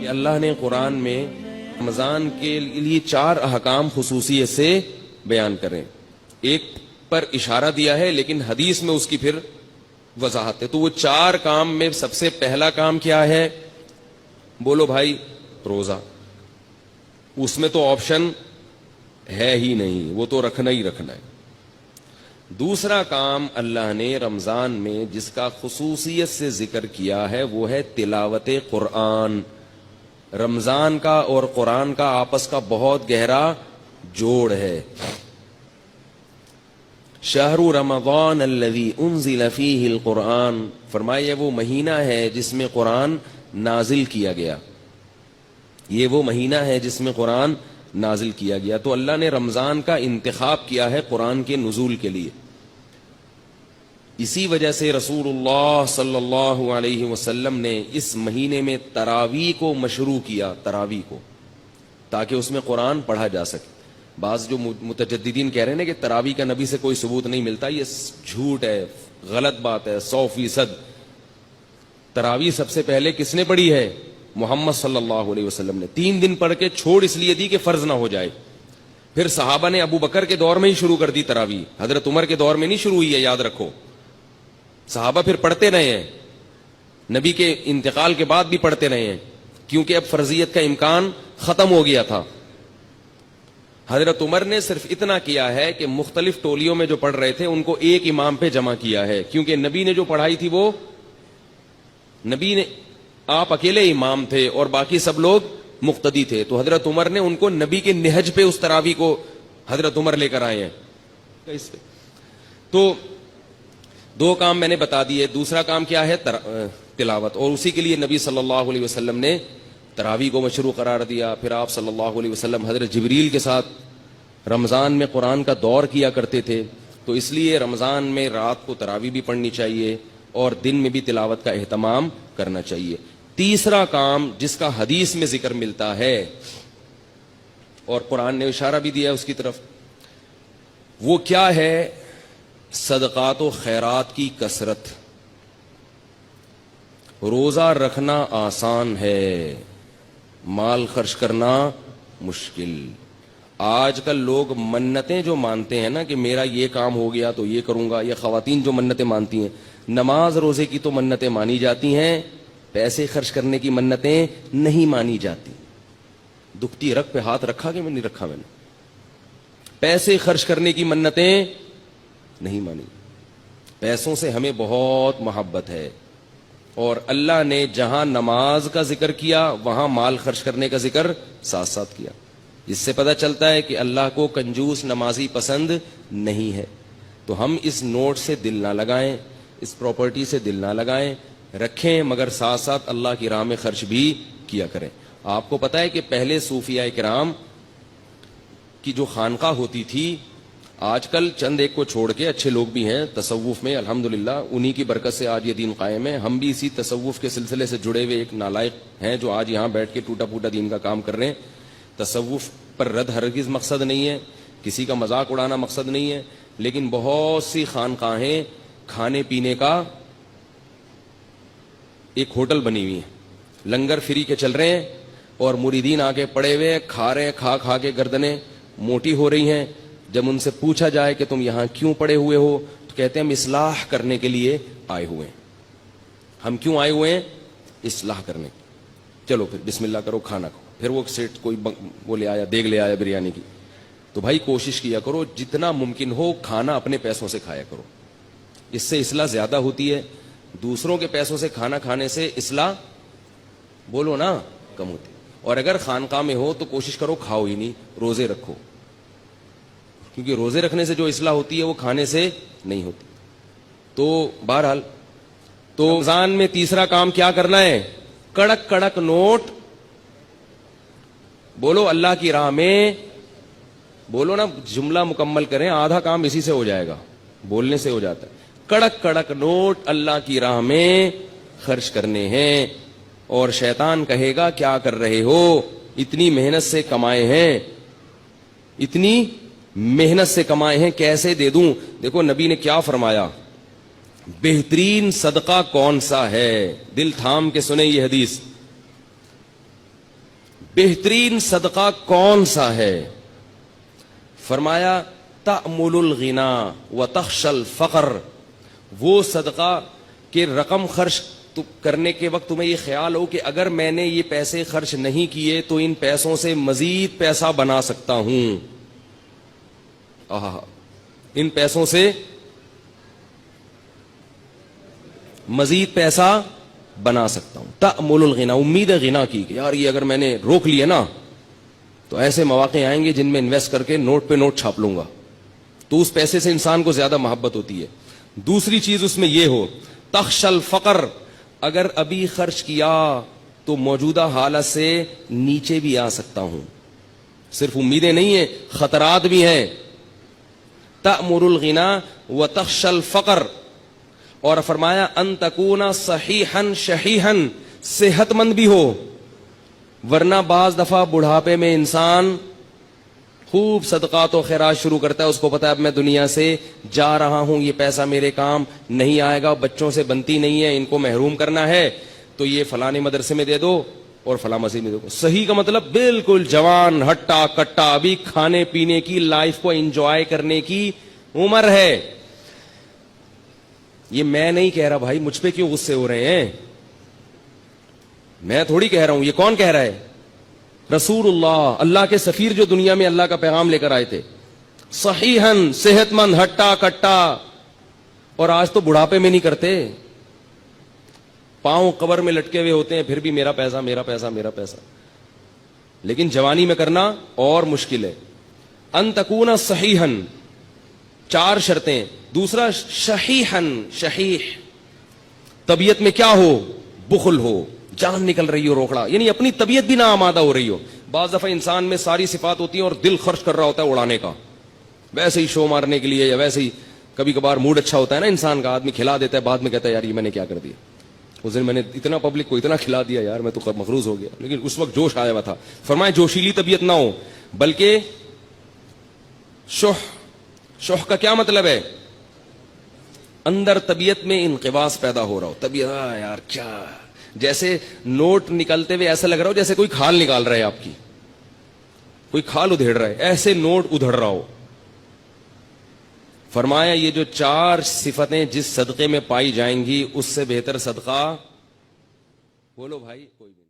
کہ اللہ نے قرآن میں رمضان کے لیے 4 احکام خصوصیت سے بیان کریں. ایک پر اشارہ دیا ہے لیکن حدیث میں اس کی پھر وضاحت ہے. تو وہ 4 کام میں سب سے پہلا کام کیا ہے؟ بولو بھائی، روزہ. اس میں تو آپشن ہے ہی نہیں، وہ تو رکھنا ہی رکھنا ہے. دوسرا کام اللہ نے رمضان میں جس کا خصوصیت سے ذکر کیا ہے وہ ہے تلاوت قرآن. رمضان کا اور قرآن کا آپس کا بہت گہرا جوڑ ہے. شہر رمضان الذی انزل فیہ القرآن، فرمایا وہ مہینہ ہے جس میں قرآن نازل کیا گیا. یہ وہ مہینہ ہے جس میں قرآن نازل کیا گیا. تو اللہ نے رمضان کا انتخاب کیا ہے قرآن کے نزول کے لیے. اسی وجہ سے رسول اللہ صلی اللہ علیہ وسلم نے اس مہینے میں تراویح کو مشروع کیا، تراویح کو، تاکہ اس میں قرآن پڑھا جا سکے. بعض جو متجددین کہہ رہے ہیں نا کہ تراویح کا نبی سے کوئی ثبوت نہیں ملتا، یہ جھوٹ ہے، غلط بات ہے 100%. تراویح سب سے پہلے کس نے پڑھی ہے؟ محمد صلی اللہ علیہ وسلم نے. 3 دن پڑھ کے چھوڑ اس لیے دی کہ فرض نہ ہو جائے. پھر صحابہ نے ابو بکر کے دور میں ہی شروع کر دی تراویح، حضرت عمر کے دور میں نہیں شروع ہوئی ہے، یاد رکھو. صحابہ پھر پڑھتے رہے ہیں، نبی کے انتقال کے بعد بھی پڑھتے رہے ہیں، کیونکہ اب فرضیت کا امکان ختم ہو گیا تھا. حضرت عمر نے صرف اتنا کیا ہے کہ مختلف ٹولیوں میں جو پڑھ رہے تھے ان کو ایک امام پہ جمع کیا ہے، کیونکہ نبی نے جو پڑھائی تھی وہ نبی نے، آپ اکیلے امام تھے اور باقی سب لوگ مقتدی تھے. تو حضرت عمر نے ان کو نبی کے نہج پہ اس تراویح کو حضرت عمر لے کر آئے ہیں. اس پہ تو 2 کام میں نے بتا دیے. دوسرا کام کیا ہے؟ تلاوت. اور اسی کے لیے نبی صلی اللہ علیہ وسلم نے تراویح کو مشروع قرار دیا. پھر آپ صلی اللہ علیہ وسلم حضرت جبریل کے ساتھ رمضان میں قرآن کا دور کیا کرتے تھے. تو اس لیے رمضان میں رات کو تراویح بھی پڑھنی چاہیے اور دن میں بھی تلاوت کا اہتمام کرنا چاہیے. تیسرا کام جس کا حدیث میں ذکر ملتا ہے اور قرآن نے اشارہ بھی دیا اس کی طرف، وہ کیا ہے؟ صدقات و خیرات کی کثرت. روزہ رکھنا آسان ہے، مال خرچ کرنا مشکل. آج کل لوگ منتیں جو مانتے ہیں نا کہ میرا یہ کام ہو گیا تو یہ کروں گا، یا خواتین جو منتیں مانتی ہیں، نماز روزے کی تو منتیں مانی جاتی ہیں، پیسے خرچ کرنے کی منتیں نہیں مانی جاتی. دکھتی رگ پہ ہاتھ رکھا کہ میں نہیں رکھا؟ میں نے پیسے خرچ کرنے کی منتیں نہیں مانی. پیسوں سے ہمیں بہت محبت ہے، اور اللہ نے جہاں نماز کا ذکر کیا وہاں مال خرچ کرنے کا ذکر ساتھ ساتھ کیا. اس سے پتہ چلتا ہے کہ اللہ کو کنجوس نمازی پسند نہیں ہے. تو ہم اس نوٹ سے دل نہ لگائیں، اس پراپرٹی سے دل نہ لگائیں، رکھیں، مگر ساتھ ساتھ اللہ کی راہ میں خرچ بھی کیا کریں. آپ کو پتہ ہے کہ پہلے صوفیاء کرام کی جو خانقاہ ہوتی تھی، آج کل چند ایک کو چھوڑ کے اچھے لوگ بھی ہیں تصوف میں الحمدللہ، انہی کی برکت سے آج یہ دین قائم ہے. ہم بھی اسی تصوف کے سلسلے سے جڑے ہوئے ایک نالائق ہیں جو آج یہاں بیٹھ کے ٹوٹا پھوٹا دین کا کام کر رہے ہیں. تصوف پر رد ہرگز مقصد نہیں ہے، کسی کا مذاق اڑانا مقصد نہیں ہے، لیکن بہت سی خانقاہیں کھانے پینے کا ایک ہوٹل بنی ہوئی ہیں، لنگر فری کے چل رہے ہیں، اور مریدین آگے پڑے ہوئے کھا رہے ہیں، کھا کے گردنیں موٹی ہو رہی ہیں. جب ان سے پوچھا جائے کہ تم یہاں کیوں پڑے ہوئے ہو تو کہتے ہیں ہم اصلاح کرنے کے لیے آئے ہوئے ہیں. ہم کیوں آئے ہوئے ہیں؟ اصلاح کرنے. چلو پھر بسم اللہ کرو، کھانا کھو. پھر وہ سیٹ کوئی وہ لے آیا، دیگ لے آیا بریانی کی. تو بھائی کوشش کیا کرو جتنا ممکن ہو کھانا اپنے پیسوں سے کھایا کرو، اس سے اصلاح زیادہ ہوتی ہے. دوسروں کے پیسوں سے کھانا کھانے سے اصلاح بولو نا کم ہوتی. اور اگر خانقاہ میں ہو تو کوشش کرو کھاؤ ہی نہیں، روزے رکھو، کیونکہ روزے رکھنے سے جو اصلاح ہوتی ہے وہ کھانے سے نہیں ہوتی. تو بہرحال تو رمضان میں تیسرا کام کیا کرنا ہے؟ کڑک کڑک نوٹ. بولو اللہ کی راہ میں، بولو نا، جملہ مکمل کریں، آدھا کام اسی سے ہو جائے گا، بولنے سے ہو جاتا ہے. کڑک کڑک نوٹ اللہ کی راہ میں خرچ کرنے ہیں. اور شیطان کہے گا کیا کر رہے ہو، اتنی محنت سے کمائے ہیں، اتنی محنت سے کمائے ہیں، کیسے دے دوں؟ دیکھو نبی نے کیا فرمایا، بہترین صدقہ کون سا ہے؟ دل تھام کے سنیں یہ حدیث. بہترین صدقہ کون سا ہے؟ فرمایا تأمل الغنا وتخشى الفقر، وہ صدقہ کہ رقم خرچ کرنے کے وقت تمہیں یہ خیال ہو کہ اگر میں نے یہ پیسے خرچ نہیں کیے تو ان پیسوں سے مزید پیسہ بنا سکتا ہوں، ان پیسوں سے مزید پیسہ بنا سکتا ہوں۔ تأمل الغنا، امید ہے غنا کی کہ یار یہ اگر میں نے روک لیا نا تو ایسے مواقع آئیں گے جن میں انویسٹ کر کے نوٹ پہ نوٹ چھاپ لوں گا، تو اس پیسے سے انسان کو زیادہ محبت ہوتی ہے۔ دوسری چیز اس میں یہ ہو تخشى الفقر، اگر ابھی خرچ کیا تو موجودہ حالت سے نیچے بھی آ سکتا ہوں، صرف امیدیں نہیں ہیں، خطرات بھی ہیں۔ تأمل الغنا وتخشى الفقر، اور فرمایا ان تکون صحیحا شحیحا، صحت مند بھی ہو، ورنہ بعض دفعہ بڑھاپے میں انسان خوب صدقات و خیرات شروع کرتا ہے، اس کو پتا ہے اب میں دنیا سے جا رہا ہوں، یہ پیسہ میرے کام نہیں آئے گا، بچوں سے بنتی نہیں ہے، ان کو محروم کرنا ہے، تو یہ فلانے مدرسے میں دے دو اور فلاں مسجد میں دے دو۔ صحیح کا مطلب بالکل جوان ہٹا کٹا، ابھی کھانے پینے کی، لائف کو انجوائے کرنے کی عمر ہے۔ یہ میں نہیں کہہ رہا بھائی، مجھ پہ کیوں غصے ہو رہے ہیں؟ میں تھوڑی کہہ رہا ہوں، یہ کون کہہ رہا ہے؟ رسول اللہ، اللہ کے سفیر جو دنیا میں اللہ کا پیغام لے کر آئے تھے، صحیحاً، صحت مند، ہٹا کٹا، اور آج تو بڑھاپے میں نہیں کرتے، پاؤں قبر میں لٹکے ہوئے ہوتے ہیں، پھر بھی میرا پیسہ میرا پیسہ میرا پیسہ، لیکن جوانی میں کرنا اور مشکل ہے۔ ان تکون صحیحاً، 4 شرطیں۔ دوسرا شحیحاً، شحیح، طبیعت میں کیا ہو؟ بخل ہو، جان نکل رہی ہو روکڑا، یعنی اپنی طبیعت بھی نہ آمادہ ہو رہی ہو۔ بعض دفعہ انسان میں ساری صفات ہوتی ہیں اور دل خرچ کر رہا ہوتا ہے اڑانے کا، ویسے ہی شو مارنے کے لیے، یا ویسے ہی کبھی کبھار موڈ اچھا ہوتا ہے نا انسان کا، آدمی کھلا دیتا ہے، بعد میں کہتا ہے یار یہ میں نے کیا کر دیا، اس دن میں نے اتنا پبلک کو اتنا کھلا دیا یار میں تو مغروض ہو گیا، لیکن اس وقت جوش آیا ہوا تھا۔ فرمائے جوشیلی طبیعت نہ ہو، بلکہ شح کا کیا مطلب ہے؟ اندر طبیعت میں انقباض پیدا ہو رہا ہو، طبیعت یار کیا، جیسے نوٹ نکلتے ہوئے ایسا لگ رہا ہو جیسے کوئی کھال نکال رہا ہے، آپ کی کوئی کھال ادھیڑ رہا ہے، ایسے نوٹ ادھڑ رہا ہو۔ فرمایا یہ جو 4 صفتیں جس صدقے میں پائی جائیں گی اس سے بہتر صدقہ، بولو بھائی کوئی بھی